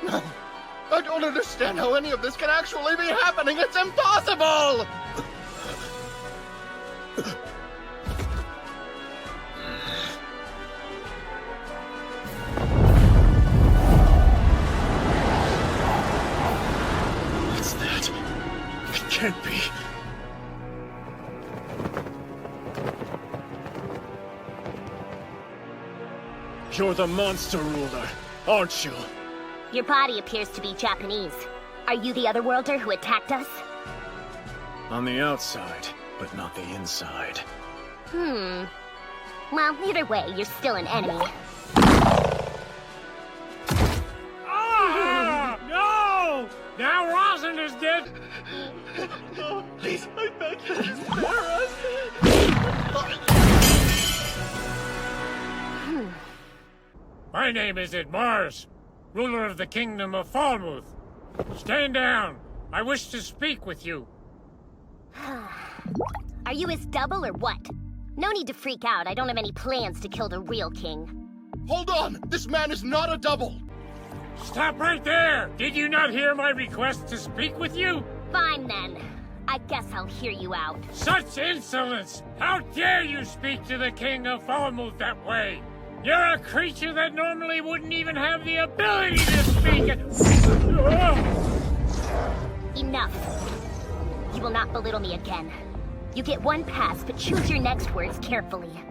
No. I don't understand how any of this can actually be happening. It's impossible! What's that? It can't be. You're the monster ruler, aren't you? Your body appears to be Japanese. Are you the otherworlder who attacked us? On the outside, but not the inside. Well, either way, you're still an enemy. Ah! No! Now Rosin is dead! Please, I beg you, spare us! My name is Mars, ruler of the kingdom of Falmouth. Stand down. I wish to speak with you. Are you his double or what? No need to freak out. I don't have any plans to kill the real king. Hold on! This man is not a double! Stop right there! Did you not hear my request to speak with you? Fine then. I guess I'll hear you out. Such insolence! How dare you speak to the king of Falmouth that way? You're a creature that normally wouldn't even have the ability to speak. Enough. You will not belittle me again. You get one pass, but choose your next words carefully.